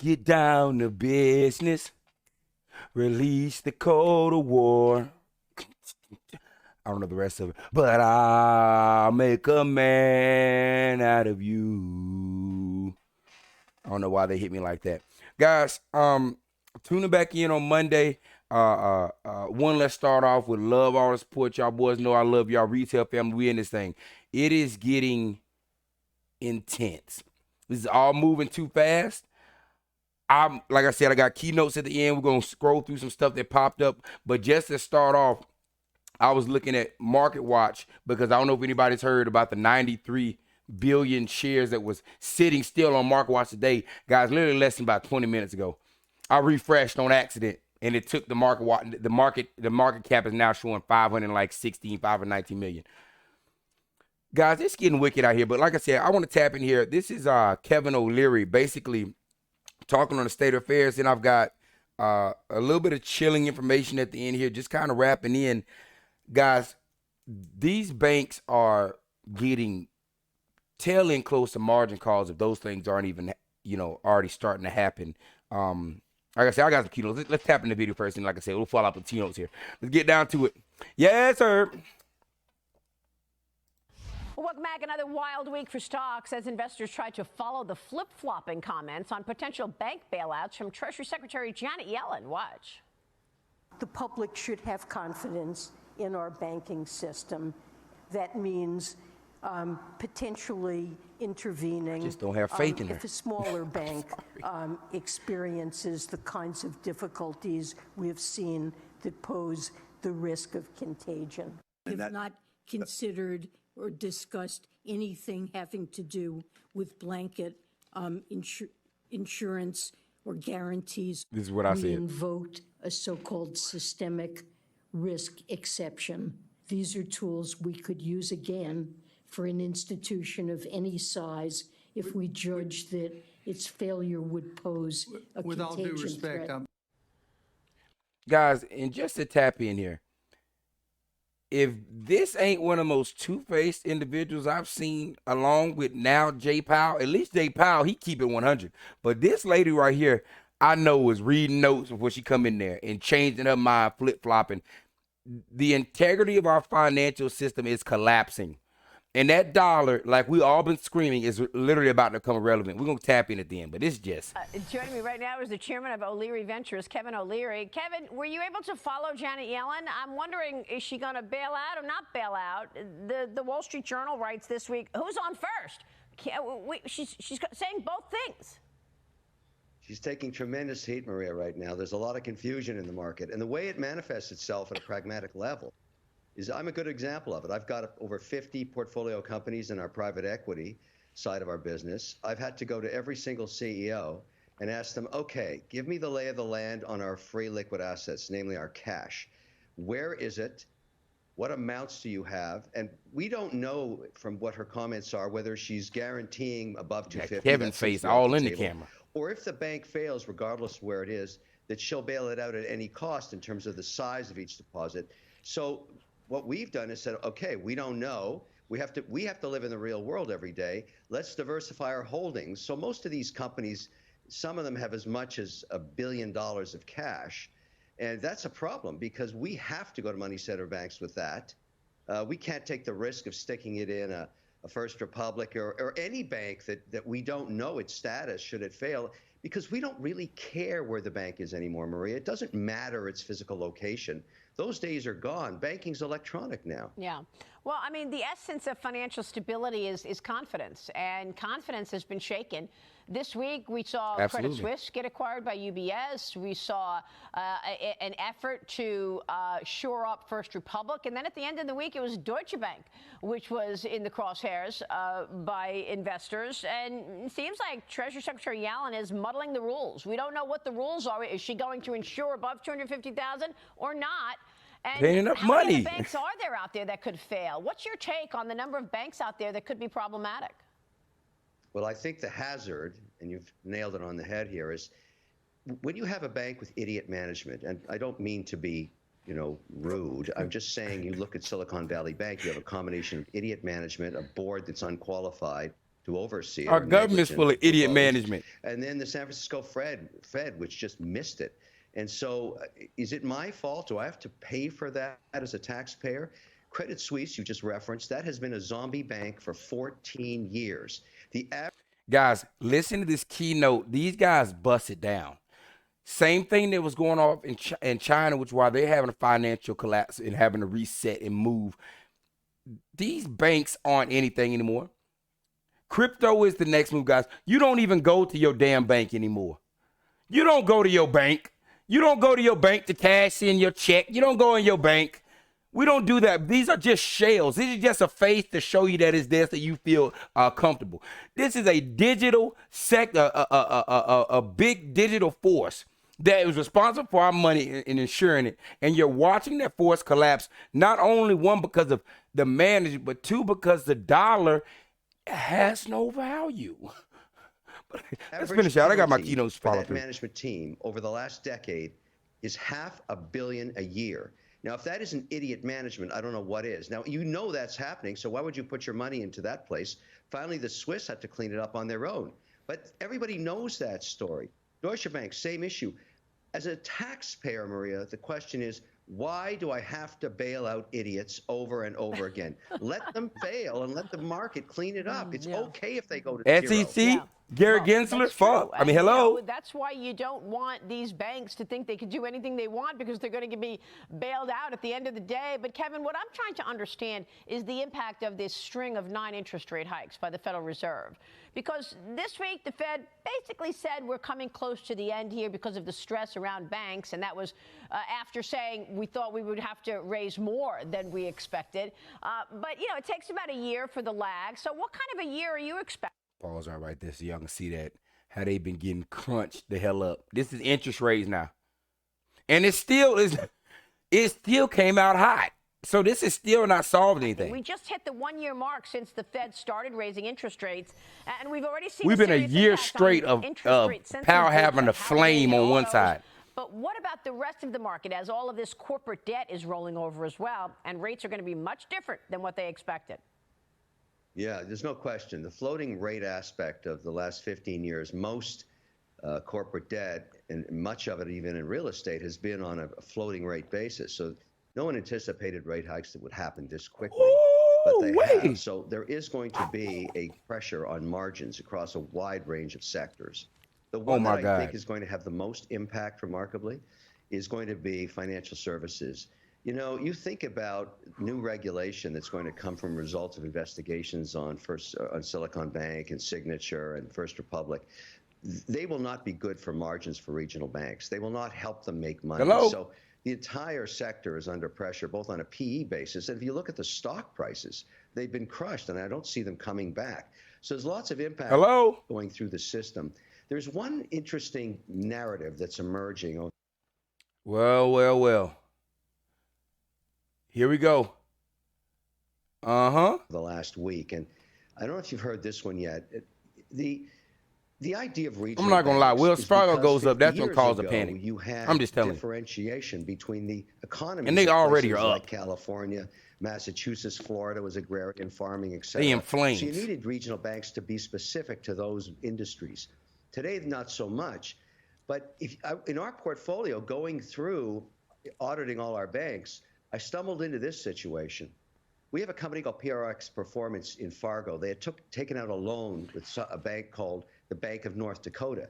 get down to business. Release the code of war. I don't know the rest of it, but I'll make a man out of you. I don't know why they hit me like that, guys. Tuning back in on Monday. Let's start off with love all the support. Y'all boys know I love y'all retail family. We in this thing. It is getting intense. This is all moving too fast. Like I said, I got keynotes at the end. We're gonna scroll through some stuff that popped up, but just to start off, I was looking at MarketWatch because I don't know if anybody's heard about the 93 billion shares that was sitting still on MarketWatch today, guys. Literally less than about 20 minutes ago, I refreshed on accident, and it took the MarketWatch. The market cap is now showing 519 million. Guys, it's getting wicked out here. But like I said, I want to tap in here. This is Kevin O'Leary, basically talking on the state of affairs, and I've got a little bit of chilling information at the end here, just kind of wrapping in. Guys, these banks are getting tail end close to margin calls if those things aren't even, already starting to happen. Like I said, I got some keynotes. Let's tap in the video first, and like I said, we'll follow up with keynotes here. Let's get down to it. Yes, sir. Welcome back. Another wild week for stocks as investors try to follow the flip-flopping comments on potential bank bailouts from Treasury Secretary Janet Yellen. Watch. The public should have confidence in our banking system. That means potentially intervening. Just don't have faith in her. If a smaller bank experiences the kinds of difficulties we have seen that pose the risk of contagion. We have not considered or discussed anything having to do with blanket insurance or guarantees. This is what I We said. invoked a so-called systemic risk exception. These are tools we could use again for an institution of any size if we judge that its failure would pose a With all due contagion respect, threat. Guys, and just to tap in here, if this ain't one of the most two-faced individuals I've seen, along with now Jay Powell, at least Jay Powell, he keep it 100. But this lady right here, I know is reading notes before she come in there and changing her mind, flip-flopping. The integrity of our financial system is collapsing. And that dollar, like we all been screaming, is literally about to become irrelevant. We're going to tap in at the end, but it's just. Joining me right now is the chairman of O'Leary Ventures, Kevin O'Leary. Kevin, were you able to follow Janet Yellen? I'm wondering, is she going to bail out or not bail out? The Wall Street Journal writes this week, who's on first? She's saying both things. She's taking tremendous heat, Maria, right now. There's a lot of confusion in the market. And the way it manifests itself at a pragmatic level is I'm a good example of it. I've got over 50 portfolio companies in our private equity side of our business. I've had to go to every single CEO and ask them, okay, give me the lay of the land on our free liquid assets, namely our cash. Where is it? What amounts do you have? And we don't know from what her comments are whether she's guaranteeing above 250. Kevin's face all in the camera. Or if the bank fails, regardless of where it is, that she'll bail it out at any cost in terms of the size of each deposit. So what we've done is said, okay, we don't know. We have to live in the real world every day. Let's diversify our holdings. So most of these companies, some of them have as much as $1 billion of cash. And that's a problem because we have to go to money center banks with that. We can't take the risk of sticking it in a First Republic or any bank that we don't know its status should it fail, because we don't really care where the bank is anymore, Maria. It doesn't matter its physical location. Those days are gone. Banking's electronic now. Yeah. Well, I mean, the essence of financial stability is confidence, and confidence has been shaken. This week, we saw Absolutely. Credit Suisse get acquired by UBS. We saw an effort to shore up First Republic. And then at the end of the week, it was Deutsche Bank, which was in the crosshairs by investors. And it seems like Treasury Secretary Yellen is muddling the rules. We don't know what the rules are. Is she going to insure above $250,000 or not? And Ain't enough how money. many banks are there out there that could fail? What's your take on the number of banks out there that could be problematic? Well, I think the hazard, and you've nailed it on the head here, is when you have a bank with idiot management, and I don't mean to be, rude. I'm just saying you look at Silicon Valley Bank, you have a combination of idiot management, a board that's unqualified, to oversee it. Our or government's full of negligent idiot proposed. management. And then the San Francisco Fed, which just missed it. And so is it my fault? Do I have to pay for that as a taxpayer? Credit Suisse, you just referenced, that has been a zombie bank for 14 years. Guys, listen to this keynote. These guys bust it down. Same thing that was going on in China, which why they're having a financial collapse and having to reset and move. These banks aren't anything anymore. Crypto is the next move, guys. You don't even go to your damn bank anymore. You don't go to your bank. You don't go to your bank to cash in your check. You don't go in your bank. We don't do that. These are just shells. This is just a face to show you that it's there so you feel comfortable. This is a digital sector, a big digital force that is responsible for our money and ensuring it. And you're watching that force collapse, not only one, because of the management, but two, because the dollar has no value. But let's finish out. I got my keynotes for follow that through. management team over the last decade is $500 million a year. Now, if that isn't idiot management, I don't know what is. Now, you know that's happening, so why would you put your money into that place? Finally, the Swiss had to clean it up on their own. But everybody knows that story. Deutsche Bank, same issue. As a taxpayer, Maria, the question is, why do I have to bail out idiots over and over again? Let them fail and let the market clean it up. It's okay if they go to zero. SEC, Gary Gensler, That's fuck. true. I mean, And, hello. that's why you don't want these banks to think they can do anything they want because they're going to be bailed out at the end of the day. But, Kevin, what I'm trying to understand is the impact of this string of 9 interest rate hikes by the Federal Reserve. Because this week, the Fed basically said we're coming close to the end here because of the stress around banks. And that was after saying we thought we would have to raise more than we expected. But, it takes about a year for the lag. So what kind of a year are you expecting? Pause right there so y'all can see that, how they've been getting crunched the hell up. This is interest rates now. And it still came out hot. So this is still not solving anything. We just hit the 1-year mark since the Fed started raising interest rates, and we've already seen. We've been a year straight of power having a flame on one side. But what about the rest of the market as all of this corporate debt is rolling over as well, and rates are going to be much different than what they expected? Yeah, there's no question. The floating rate aspect of the last 15 years, most corporate debt, and much of it even in real estate, has been on a floating rate basis. So no one anticipated rate hikes that would happen this quickly, but they have. So there is going to be a pressure on margins across a wide range of sectors. The one that I think is going to have the most impact, remarkably, is going to be financial services. You think about new regulation that's going to come from results of investigations on Silicon Bank and Signature and First Republic. They will not be good for margins for regional banks. They will not help them make money. So the entire sector is under pressure, both on a PE basis. And if you look at the stock prices, they've been crushed, and I don't see them coming back. So there's lots of impact going through the system. There's one interesting narrative that's emerging. Well. Here we go. The last week. And I don't know if you've heard this one yet. The idea of regional I'm not going to lie. Wells Fargo goes up. That's going to cause a panic. You had I'm just telling you. Differentiation between the economies. And they already are up. Like California, Massachusetts, Florida was agrarian farming, et cetera. They inflamed. So you needed regional banks to be specific to those industries. Today, not so much. But in our portfolio, going through auditing all our banks, I stumbled into this situation. We have a company called PRX Performance in Fargo. They had taken out a loan with a bank called the Bank of North Dakota.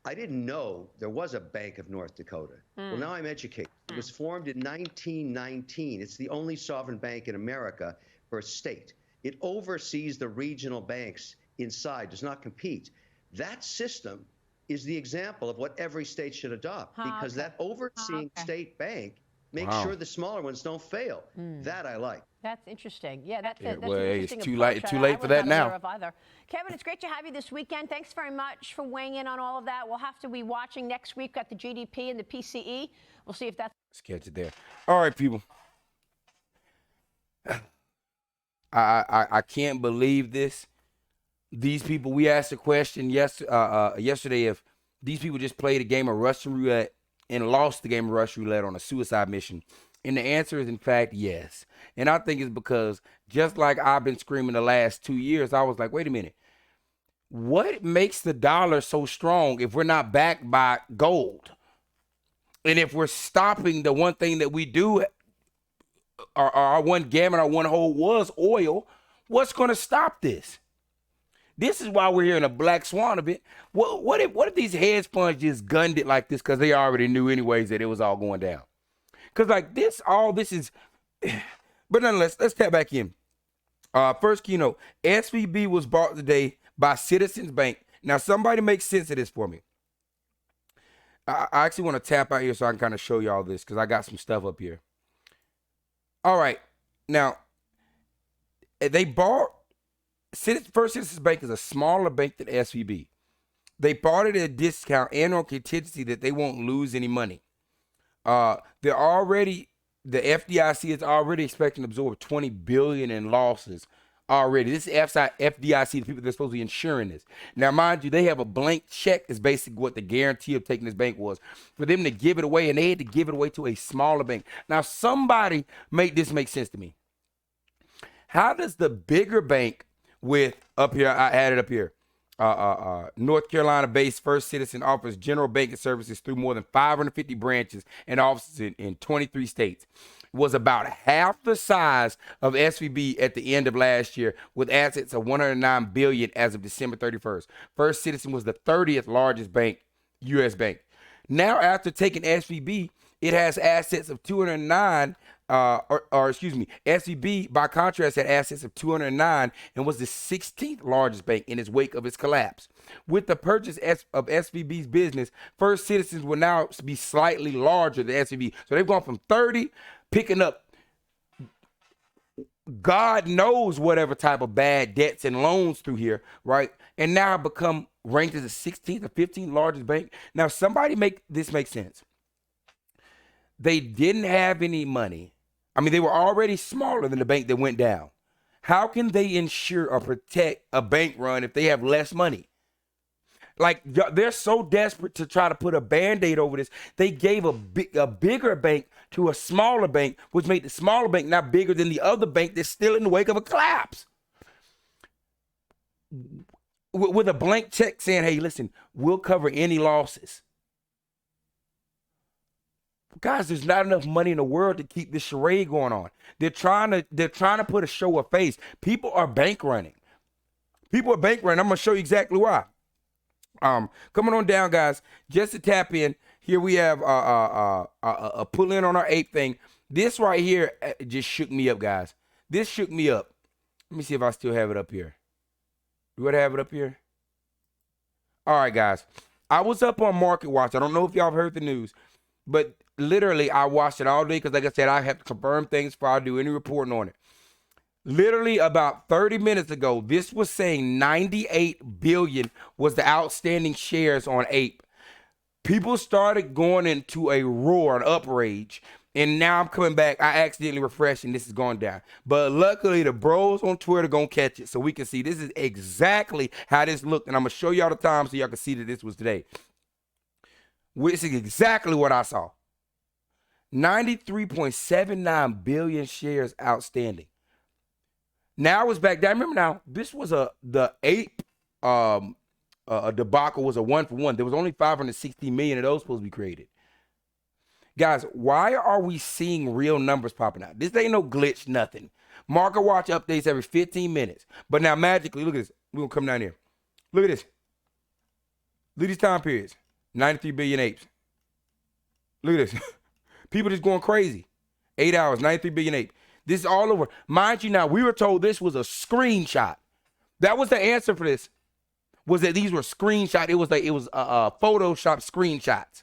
I didn't know there was a Bank of North Dakota. Well, now I'm educated. It was formed in 1919. It's the only sovereign bank in America for a state. It oversees the regional banks inside, does not compete. That system is the example of what every state should adopt, because that overseeing state bank make sure the smaller ones don't fail. That I like. That's interesting. Yeah, that's an well, interesting it's too approach. late. Too late for that now. Kevin, it's great to have you this weekend. Thanks very much for weighing in on all of that. We'll have to be watching next week at the GDP and the PCE. We'll see if that's. Let's catch it there. All right, people. I can't believe this. These people. We asked a question yesterday if these people just played a game of Russian roulette and lost the game of Russian roulette on a suicide mission. And the answer is, in fact, yes. And I think it's because just like I've been screaming the last 2 years, I was like, wait a minute. what makes the dollar so strong if we're not backed by gold? And if we're stopping the one thing that we do, our one gamut, our one hole was oil, what's going to stop this? This is why we're here in a Black Swan event. What if these hedge funds just gunned it like this because they already knew anyways that it was all going down? Because like this, all this is, but nonetheless, let's tap back in. First keynote, SVB was bought today by Citizens Bank. Now, somebody make sense of this for me. I actually want to tap out here so I can kind of show y'all this because I got some stuff up here. All right. Now, they bought, First Citizens Bank is a smaller bank than SVB. They bought it at a discount and on contingency that they won't lose any money. They're already, the FDIC is already expecting to absorb $20 billion in losses already. This is FDIC, the people that are supposed to be insuring this. Now, mind you, they have a blank check is basically what the guarantee of taking this bank was. For them to give it away, and they had to give it away to a smaller bank. Now, somebody make this make sense to me. How does the bigger bank with, up here, I added up here, North Carolina-based First Citizen offers general banking services through more than 550 branches and offices in 23 states. Was about half the size of SVB at the end of last year with assets of $109 billion as of December 31st. First Citizen was the 30th largest bank, U.S. bank. Now, after taking SVB, it has assets of 209, SVB, by contrast, had assets of 209 and was the 16th largest bank in its wake of its collapse. With the purchase of SVB's business, First Citizens will now be slightly larger than SVB. So they've gone from 30, picking up God knows whatever type of bad debts and loans through here, right? And now become ranked as the 16th or 15th largest bank. Now, somebody make this make sense. They didn't have any money. I mean, they were already smaller than the bank that went down. How can they insure or protect a bank run if they have less money? Like, they're so desperate to try to put a Band-Aid over this. They gave a bigger bank to a smaller bank, which made the smaller bank not bigger than the other bank that's still in the wake of a collapse. With a blank check saying, hey, listen, we'll cover any losses. Guys, there's not enough money in the world to keep this charade going on. They're trying to put a show of face. People are bank running. I'm gonna show you exactly why. Coming on down, guys. Just to tap in, here we have a pull in on our ape thing. This right here just shook me up, guys. This shook me up. Let me see if I still have it up here. You want to have it up here? All right, guys. I was up on MarketWatch. I don't know if y'all have heard the news, but literally I watched it all day because, like I said, I have to confirm things before I do any reporting on it. Literally about 30 minutes ago, this was saying 98 billion was the outstanding shares on Ape. People started going into a roar, an uprage, and now I'm coming back. I accidentally refreshed and this is going down. But luckily, the bros on Twitter going to catch it so we can see this is exactly how this looked. And I'm going to show y'all the time so y'all can see that this was today. This is exactly what I saw. 93.79 billion shares outstanding. Now it's back down. Remember now, this was the Ape debacle was a 1-for-1. There was only 560 million of those supposed to be created. Guys, why are we seeing real numbers popping out? This ain't no glitch, nothing. MarketWatch updates every 15 minutes. But now magically, look at this. We're going to come down here. Look at this. Look at these time periods. 93 billion apes. Look at this. People just going crazy. 8 hours, 93 billion apes. This is all over. Mind you now, we were told this was a screenshot. That was the answer for this. Was that these were screenshots. It was Photoshop screenshots.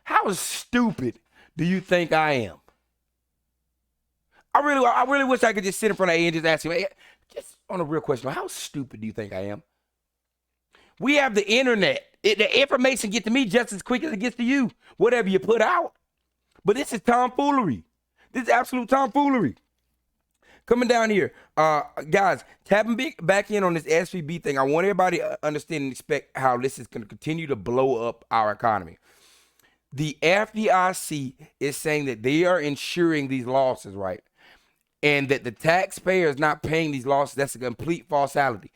How stupid do you think I am? I really wish I could just sit in front of A and just ask him, hey, just on a real question, how stupid do you think I am? We have the internet. The information gets to me just as quick as it gets to you, whatever you put out. But this is tomfoolery. This is absolute tomfoolery. Coming down here, guys, tapping back in on this SVB thing. I want everybody to understand and expect how this is going to continue to blow up our economy. The FDIC is saying that they are insuring these losses, right? and that the taxpayer is not paying these losses. That's a complete falsality.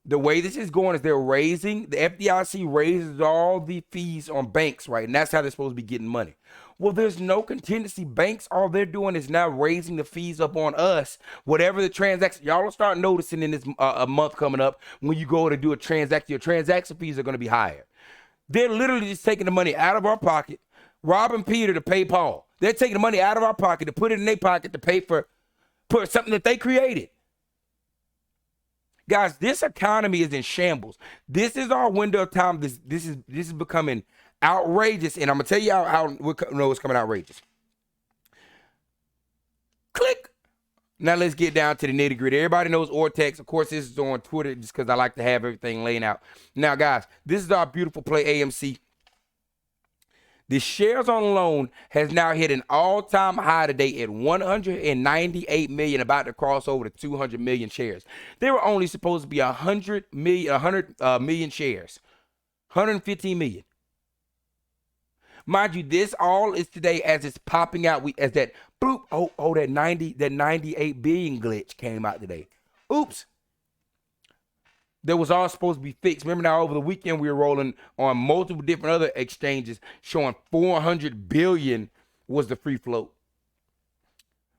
The way this is going is they're raising, the FDIC raises all the fees on banks, right? And that's how they're supposed to be getting money. Well, there's no contingency. Banks, all they're doing is now raising the fees up on us. Whatever the transaction, y'all will start noticing in this a month coming up, when you go to do a transaction, your transaction fees are going to be higher. They're literally just taking the money out of our pocket, robbing Peter to pay Paul. They're taking the money out of our pocket to put it in their pocket to pay for something that they created. Guys, this economy is in shambles. This is our window of time. This is becoming outrageous, and I'm gonna tell you how it's coming outrageous. Click. Now let's get down to the nitty gritty. Everybody knows Ortex. Of course, this is on Twitter just because I like to have everything laying out. Now, guys, this is our beautiful play AMC. The shares on loan has now hit an all-time high today at 198 million, about to cross over to 200 million shares. There were only supposed to be 100 million shares, 115 million. Mind you, this all is today as it's popping out. As that boop, that 98 billion glitch came out today. Oops. That was all supposed to be fixed. Remember now, over the weekend, we were rolling on multiple different other exchanges showing 400 billion was the free float.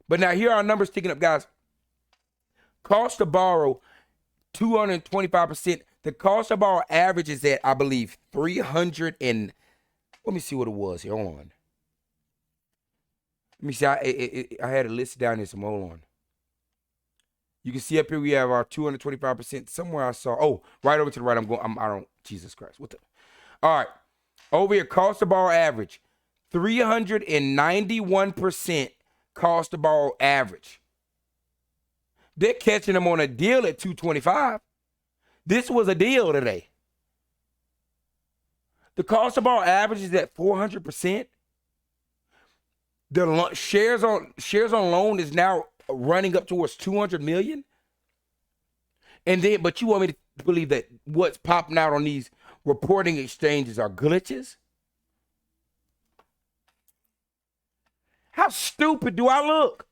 But now here are our numbers ticking up, guys. Cost to borrow, 225%. The cost to borrow average is at, I believe, 300 and, let me see what it was here. Hold on. Let me see. I had it listed down here. Some hold on. You can see up here we have our 225%. Somewhere I saw, right over to the right. Jesus Christ. What the? All right. Over here, cost to borrow average, 391% cost to borrow average. They're catching them on a deal at 225. This was a deal today. The cost to borrow average is at 400%. The shares on loan is now running up towards 200 million. And then, but you want me to believe that what's popping out on these reporting exchanges are glitches? How stupid do I look?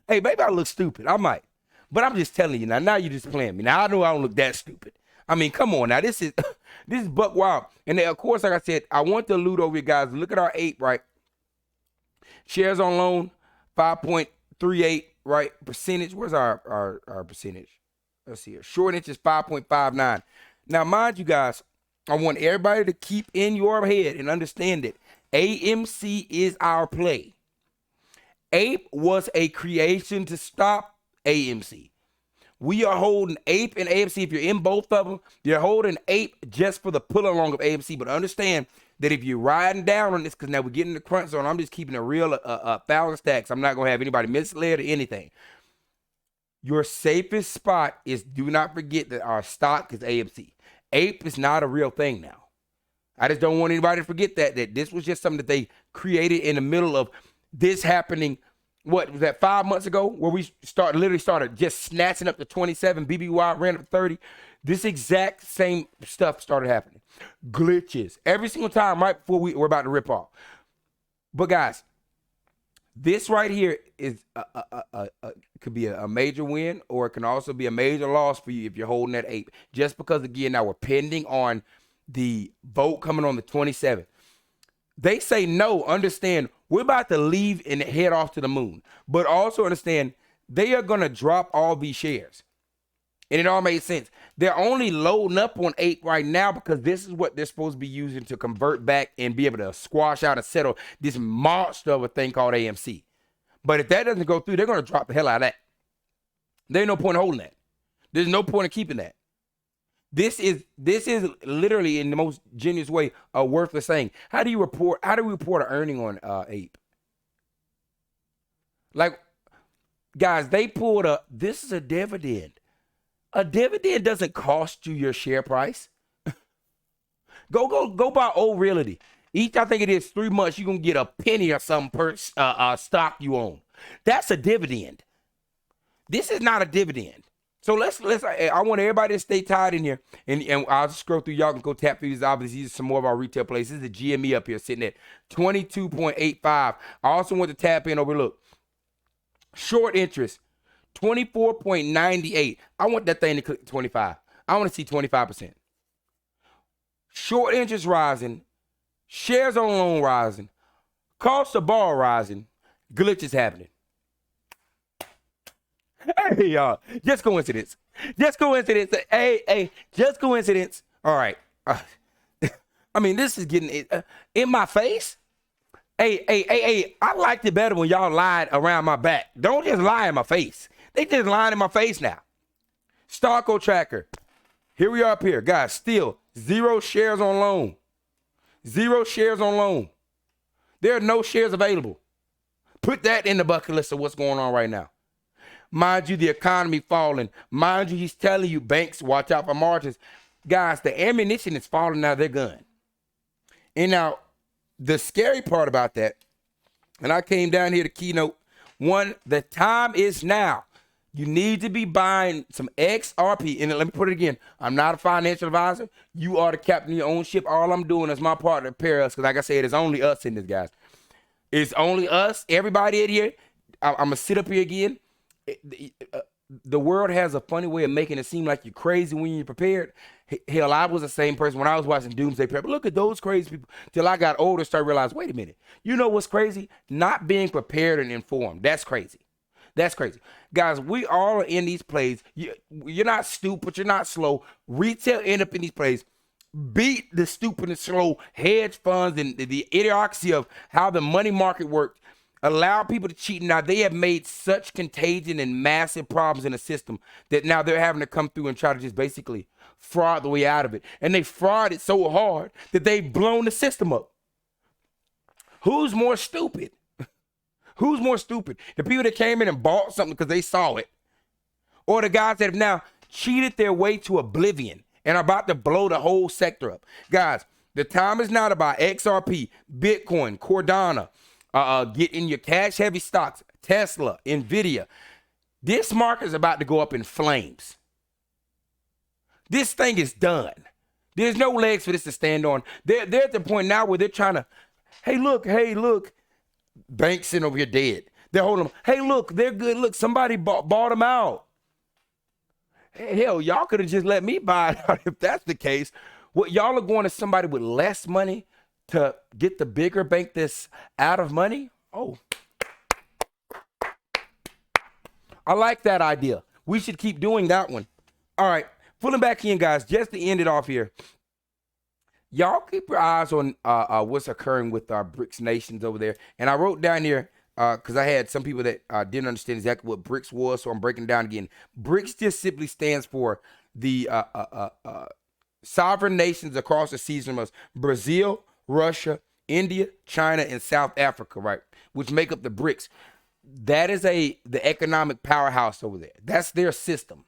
Hey, maybe I look stupid. I might. But I'm just telling you now. Now you're just playing me. Now I know I don't look that stupid. I mean, come on now. This is buck wild. And then, of course, like I said, I want to allude over you guys. Look at our ape, right? Shares on loan, 5.38, right? Percentage. Where's our percentage? Let's see here. Short inch is 5.59. Now, mind you guys, I want everybody to keep in your head and understand that AMC is our play. Ape was a creation to stop AMC. We are holding Ape and AMC. If you're in both of them, you're holding Ape just for the pull along of AMC. But understand that if you're riding down on this, because now we're getting the crunch zone, I'm just keeping it real 1,000 stacks. I'm not going to have anybody misled or anything. Your safest spot is, do not forget that our stock is AMC. Ape is not a real thing now. I just don't want anybody to forget that this was just something that they created in the middle of this happening. What was that, 5 months ago, where we literally started just snatching up to 27, BBY ran up to 30. This exact same stuff started happening. Glitches every single time right before we're about to rip off. But guys, this right here is could be a major win, or it can also be a major loss for you if you're holding that Ape. Just because, again, now we're pending on the vote coming on the 27th. They say no, understand, we're about to leave and head off to the moon. But also understand, they are going to drop all these shares. And it all made sense. They're only loading up on Ape right now because this is what they're supposed to be using to convert back and be able to squash out and settle this monster of a thing called AMC. But if that doesn't go through, they're going to drop the hell out of that. There's no point in holding that. There's no point in keeping that. This is literally, in the most genius way, a worthless thing. How do we report an earning on Ape? Like, guys, they pulled this is a dividend. A dividend doesn't cost you your share price. Go buy Old Realty. Each, I think it is 3 months, you're going to get a penny or something per stock you own. That's a dividend. This is not a dividend. So I want everybody to stay tied in here. And I'll just scroll through. Y'all can go tap through these. Obviously, these are some more of our retail places. This is the GME up here sitting at 22.85. I also want to tap in over, look, Short interest, 24.98. I want that thing to click 25. I want to see 25%. Short interest rising, shares on loan rising, cost of borrow rising, glitches happening. Hey, y'all, just coincidence. Just coincidence. Hey, just coincidence. All right. I mean, this is getting in my face. Hey, I liked it better when y'all lied around my back. Don't just lie in my face. They just lying in my face now. Starco tracker. Here we are up here. Guys, still 0 shares on loan. 0 shares on loan. There are no shares available. Put that in the bucket list of what's going on right now. Mind you, the economy falling. Mind you, he's telling you, banks, watch out for margins. Guys, the ammunition is falling out of their gun. And now, the scary part about that, and I came down here to keynote, one, the time is now. You need to be buying some XRP. And let me put it again. I'm not a financial advisor. You are the captain of your own ship. All I'm doing is my part to prepare us, because like I said, it's only us in this, guys. It's only us, everybody in here. I'm going to sit up here again. The world has a funny way of making it seem like you're crazy when you're prepared. Hell, I was the same person when I was watching Doomsday Prep. Look at those crazy people. Till I got older, started realizing, wait a minute. You know what's crazy? Not being prepared and informed. That's crazy. That's crazy. Guys, we all are in these plays. You're not stupid. You're not slow. Retail end up in these plays. Beat the stupid and slow hedge funds and the idiocracy of how the money market works. Allow people to cheat. Now, they have made such contagion and massive problems in the system that now they're having to come through and try to just basically fraud the way out of it. And they fraud it so hard that they've blown the system up. Who's more stupid? Who's more stupid? The people that came in and bought something because they saw it, or the guys that have now cheated their way to oblivion and are about to blow the whole sector up? Guys, the time is now to buy XRP, Bitcoin, Cardano, get in your cash-heavy stocks, Tesla, NVIDIA. This market is about to go up in flames. This thing is done. There's no legs for this to stand on. They're at the point now where they're trying to, hey, look. Banks sitting over here dead. They're holding them. Hey, look, they're good. Look, somebody bought them out. Hell, y'all could have just let me buy it out if that's the case. What, y'all are going to somebody with less money to get the bigger bank that's out of money? Oh. I like that idea. We should keep doing that one. All right, pulling back in, guys, just to end it off here. Y'all keep your eyes on what's occurring with our BRICS nations over there. And I wrote down here, because I had some people that didn't understand exactly what BRICS was, so I'm breaking down again. BRICS just simply stands for the sovereign nations across the seas from us: Brazil, Russia, India, China, and South Africa, right? Which make up the BRICS. That is the economic powerhouse over there. That's their system.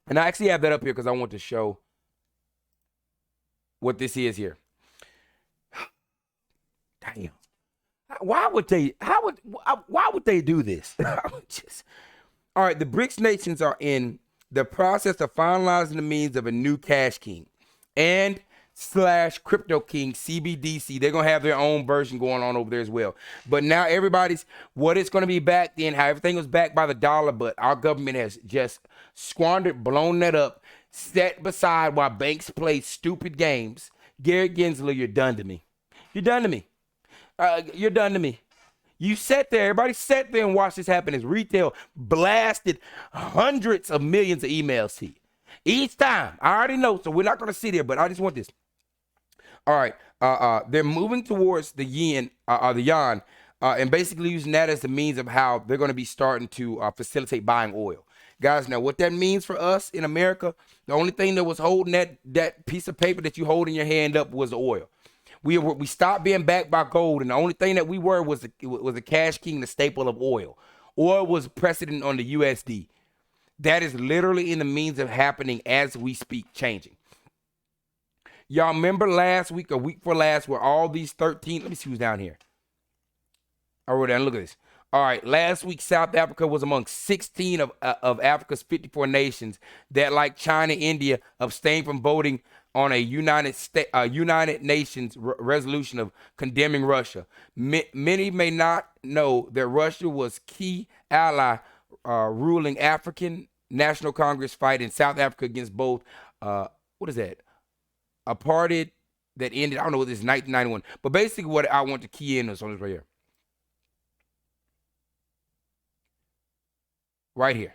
And I actually have that up here because I want to show what this is here. Damn. Why would they do this? All right, the BRICS nations are in the process of finalizing the means of a new cash king and / crypto king, CBDC. They're going to have their own version going on over there as well. But now everybody's, what it's going to be back then, how everything was backed by the dollar, but our government has just squandered, blown that up, set beside while banks play stupid games. Gary Gensler, you're done to me. You're done to me. You're done to me. You sat there, everybody sat there and watched this happen as retail blasted hundreds of millions of emails to you. Each time, I already know, so we're not going to sit here, but I just want this. All right, they're moving towards the yuan, and basically using that as the means of how they're going to be starting to facilitate buying oil. Guys, now what that means for us in America, the only thing that was holding that piece of paper that you hold in your hand up was the oil. We stopped being backed by gold, and the only thing that we were was the cash king, the staple of oil. Oil was precedent on the USD. That is literally in the means of happening as we speak, changing. Y'all remember last week or week before last where all these 13, let me see who's down here. I wrote down, look at this. All right, last week, South Africa was among 16 of Africa's 54 nations that, like China, India, abstained from voting on a United Nations resolution of condemning Russia. Many may not know that Russia was key ally ruling African National Congress fight in South Africa against both, what is that? Apartheid that ended, I don't know what this is, 1991. But basically what I want to key in is on this right here. Right here.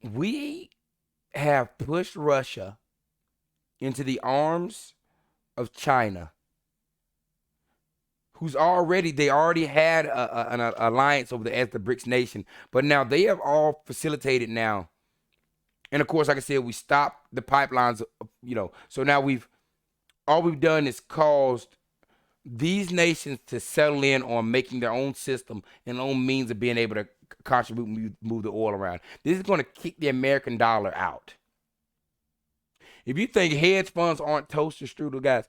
We have pushed Russia into the arms of China, they already had an alliance over as the BRICS nation, but now they have all facilitated now. And of course, like I said, we stopped the pipelines, so now all we've done is caused these nations to settle in on making their own system and own means of being able to contribute, move the oil around. This is going to kick the American dollar out. If you think hedge funds aren't toaster strudel,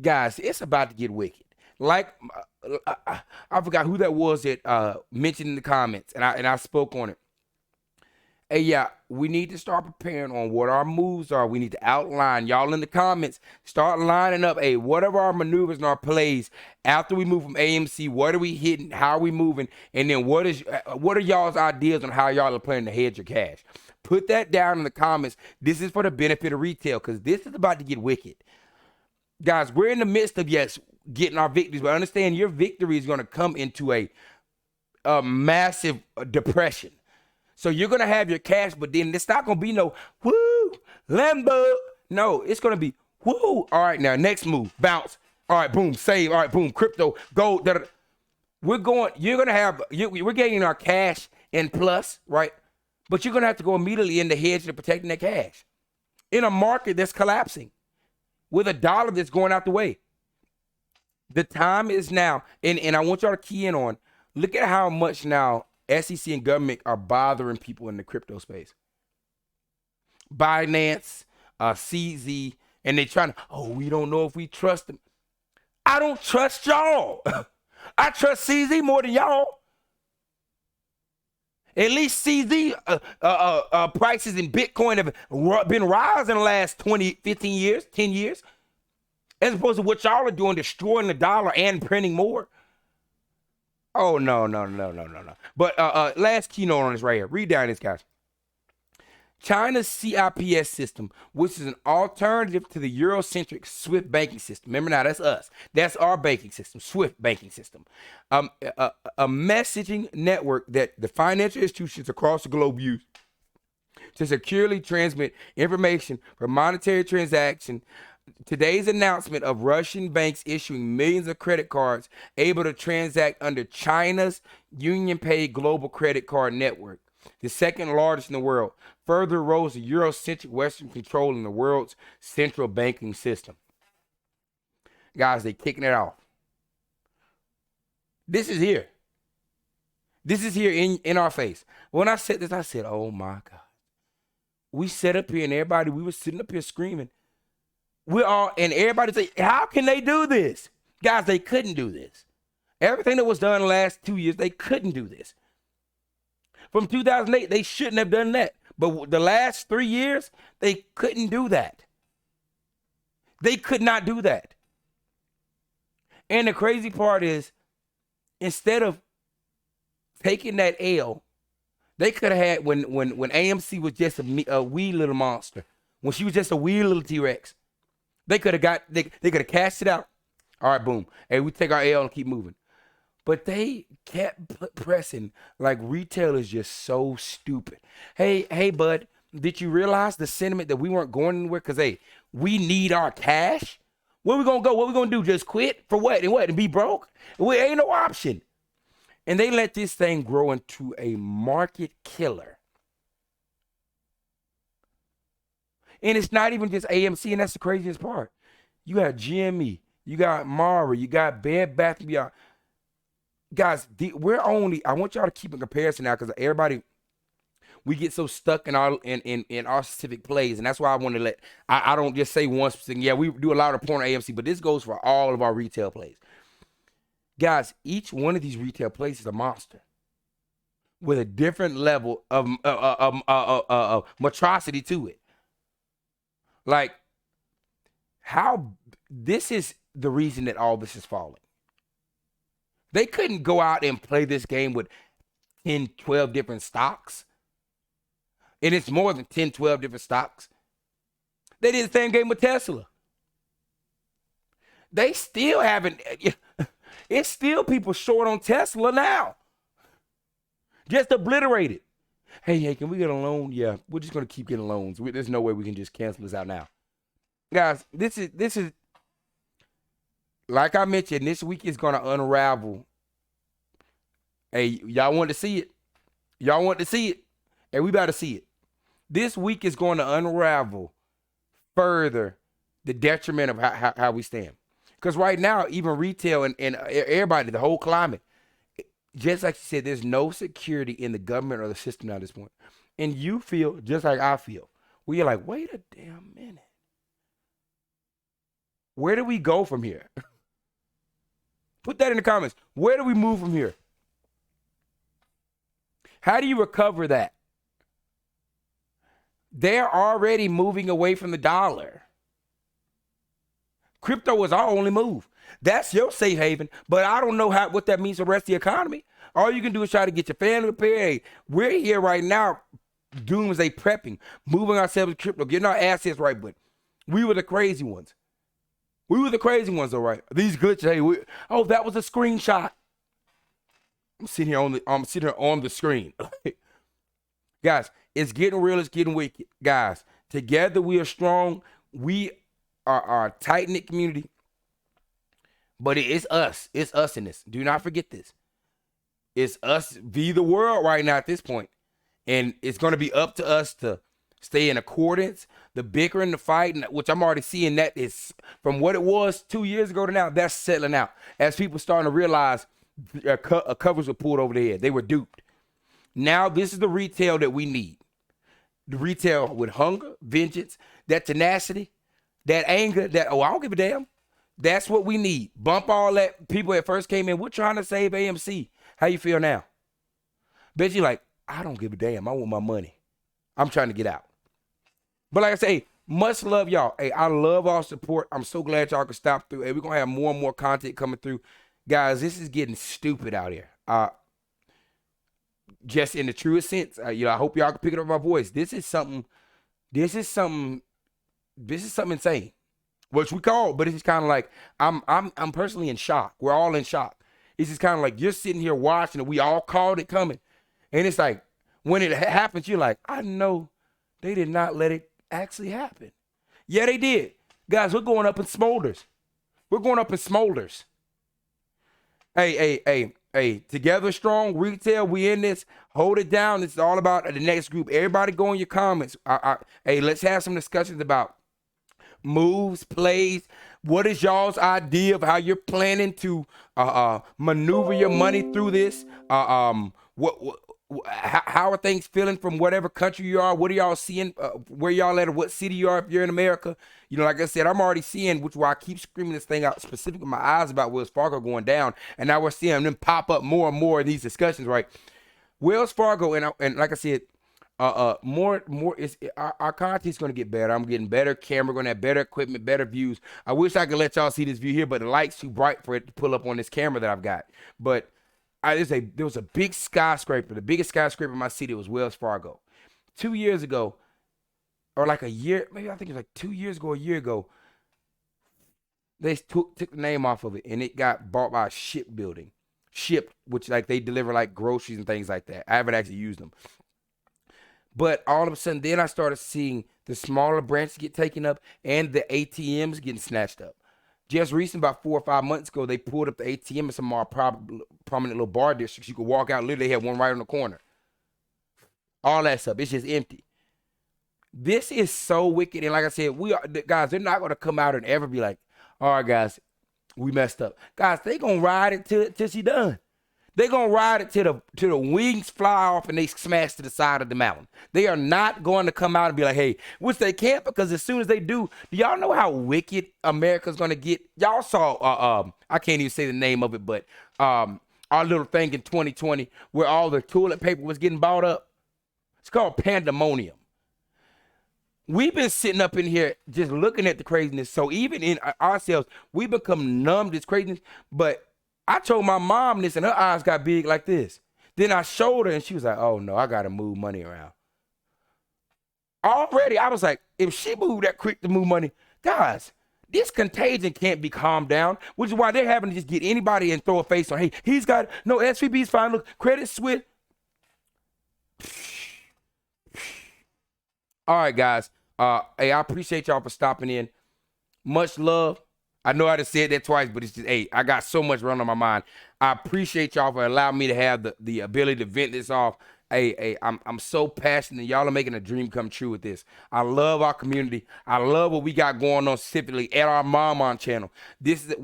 guys, it's about to get wicked. Like, I forgot who that was that mentioned in the comments, and I spoke on it. Hey, yeah, we need to start preparing on what our moves are. We need to outline. Y'all in the comments, start lining up. Hey, what are our maneuvers and our plays after we move from AMC? What are we hitting? How are we moving? And then what are y'all's ideas on how y'all are planning to hedge your cash? Put that down in the comments. This is for the benefit of retail because this is about to get wicked. Guys, we're in the midst of, yes, getting our victories, but understand your victory is going to come into a massive depression. So you're going to have your cash, but then it's not going to be no, woo, Lambo. No, it's going to be, woo. All right, now, next move, bounce. All right, boom, save. All right, boom, crypto, gold. We're getting our cash in plus, right? But you're going to have to go immediately into hedge to protecting that cash in a market that's collapsing with a dollar that's going out the way. The time is now, and I want y'all to key in on, look at how much now SEC and government are bothering people in the crypto space. Binance, CZ, and they're trying to, we don't know if we trust them. I don't trust y'all. I trust CZ more than y'all. At least CZ prices in Bitcoin have been rising the last 20, 15 years, 10 years, as opposed to what y'all are doing, destroying the dollar and printing more. Oh, no. But last keynote on this right here. Read down this, guys. China's CIPS system, which is an alternative to the Eurocentric SWIFT banking system. Remember now, that's us. That's our banking system, SWIFT banking system. A messaging network that the financial institutions across the globe use to securely transmit information for monetary transaction. Today's announcement of Russian banks issuing millions of credit cards able to transact under China's UnionPay global credit card network, the second largest in the world, further erodes the Eurocentric Western control in the world's central banking system. Guys, they're kicking it off. This is here. This is here in our face. When I said this, I said, oh my God. We sat up here and we were sitting up here screaming. And everybody say, how can they do this? Guys, they couldn't do this. Everything that was done in the last 2 years, they couldn't do this. From 2008, they shouldn't have done that. But the last 3 years, they couldn't do that. They could not do that. And the crazy part is, instead of taking that L, they could have had, when AMC was just a wee little monster, when she was just a wee little T-Rex, they could have cashed it out. All right, boom. Hey, we take our L and keep moving. But they kept pressing like retail is just so stupid. Hey, bud, did you realize the sentiment that we weren't going anywhere? Because, hey, we need our cash. Where we going to go? What we going to do? Just quit? For what? And be broke? We ain't no option. And they let this thing grow into a market killer. And it's not even just AMC, and that's the craziest part. You got GME, you got Mara, you got Bed Bath & Beyond. Guys, I want y'all to keep in comparison now because everybody, we get so stuck in our specific plays, and that's why I want to I don't just say one specific. Yeah, we do a lot of point on AMC, but this goes for all of our retail plays. Guys, each one of these retail plays is a monster. with a different level of monstrosity to it. Like, how this is the reason that all this is falling. They couldn't go out and play this game with 10, 12 different stocks. And it's more than 10, 12 different stocks. They did the same game with Tesla. They still haven't, it's still people short on Tesla now. Just obliterated. Hey, can we get a loan? Yeah, we're just going to keep getting loans. There's no way we can just cancel this out now. Guys, this is, like I mentioned, this week is going to unravel. Hey, y'all want to see it? Y'all want to see it? And we better see it. This week is going to unravel further the detriment of how we stand. Because right now, even retail and everybody, the whole climate, just like you said, there's no security in the government or the system now at this point. And you feel just like I feel. Where you're like, wait a damn minute. Where do we go from here? Put that in the comments. Where do we move from here? How do you recover that? They're already moving away from the dollar. Crypto is our only move. That's your safe haven, but I don't know what that means for the rest of the economy. All you can do is try to get your family prepared. Hey, we're here right now, doomsday prepping, moving ourselves to crypto, getting our assets right, but we were the crazy ones. We were the crazy ones, all right. These glitches, hey, that was a screenshot. I'm sitting here on the screen. Guys, it's getting real, it's getting wicked. Guys, together we are strong. We are a tight-knit community. But it's us. It's us in this. Do not forget this. It's us v the world right now at this point. And it's going to be up to us to stay in accordance. The bickering, the fighting, which I'm already seeing that is from what it was 2 years ago to now, that's settling out. As people starting to realize covers were pulled over their head. They were duped. Now this is the retail that we need. The retail with hunger, vengeance, that tenacity, that anger, that, I don't give a damn. That's what we need. Bump all that. People that first came in, we're trying to save AMC. How you feel now? Bet you like, I don't give a damn. I want my money. I'm trying to get out. But like I say, much love, y'all. Hey, I love all support. I'm so glad y'all could stop through. Hey, we're going to have more and more content coming through. Guys, this is getting stupid out here. Just in the truest sense. I hope y'all can pick it up my voice. This is something insane. Which we call, but it's just kind of like, I'm personally in shock. We're all in shock. It's just kind of like you're sitting here watching it. We all called it coming. And it's like, when it happens, you're like, I know they did not let it actually happen. Yeah, they did. Guys, we're going up in smolders. We're going up in smolders. Hey, together strong, retail, we in this. Hold it down. This is all about the next group. Everybody go in your comments. Hey, let's have some discussions about moves, plays. What is y'all's idea of how you're planning to maneuver your money through this? How are things feeling from whatever country you are? What are y'all seeing? Where y'all at, or what city you are if you're in America? Like I said, I'm already seeing, which why I keep screaming this thing out specifically with my eyes about Wells Fargo going down, and now we're seeing them pop up more and more in these discussions, right? Wells Fargo, and like I said, more is our content's going to get better. I'm getting better camera, going to have better equipment, better views. I wish I could let y'all see this view here, but the light's too bright for it to pull up on this camera that I've got. But there was a big skyscraper. The biggest skyscraper in my city was Wells Fargo. 2 years ago, or like a year, maybe I think it was like 2 years ago, a year ago, they took the name off of it, and it got bought by a shipbuilding. Which like they deliver like groceries and things like that. I haven't actually used them. But all of a sudden, then I started seeing the smaller branches get taken up and the ATMs getting snatched up. Just recent, about 4 or 5 months ago, they pulled up the ATM in some more prominent little bar districts. You could walk out, literally had one right on the corner. All that stuff, it's just empty. This is so wicked. And like I said, guys, they're not going to come out and ever be like, all right, guys, we messed up. Guys, they going to ride it till she done. They're going to ride it till the wings fly off and they smash to the side of the mountain. They are not going to come out and be like, hey, which they can't, because as soon as they do y'all know how wicked America's going to get? Y'all saw, I can't even say the name of it, but all our little thing in 2020 where all the toilet paper was getting bought up. It's called pandemonium. We've been sitting up in here just looking at the craziness. So even in ourselves, we become numb to this craziness. But I told my mom this, and her eyes got big like this. Then I showed her, and she was like, oh, no, I got to move money around. Already, I was like, if she moved that quick to move money, guys, this contagion can't be calmed down, which is why they're having to just get anybody and throw a face on, hey, he's got, no, SVB's fine. Look, Credit Suisse. All right, guys. Hey, I appreciate y'all for stopping in. Much love. I know I just said that twice, but it's just, hey, I got so much running on my mind. I appreciate y'all for allowing me to have the ability to vent this off. Hey, I'm so passionate. Y'all are making a dream come true with this. I love our community. I love what we got going on specifically at our Mom channel. This is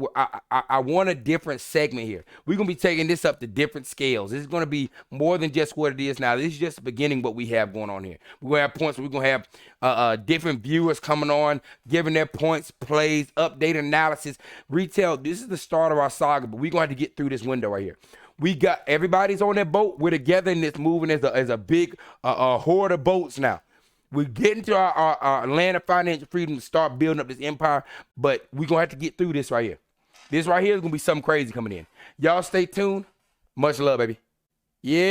I want a different segment here. We're gonna be taking this up to different scales. This is gonna be more than just what it is now. This is just the beginning what we have going on here. We're gonna have points where we're gonna have different viewers coming on, giving their points, plays, update analysis, retail. This is the start of our saga, but we're gonna have to get through this window right here. We got everybody's on that boat. We're together in this moving as a big horde of boats now. We're getting to our land of financial freedom to start building up this empire, but we're going to have to get through this right here. This right here is going to be something crazy coming in. Y'all stay tuned. Much love, baby. Yeah.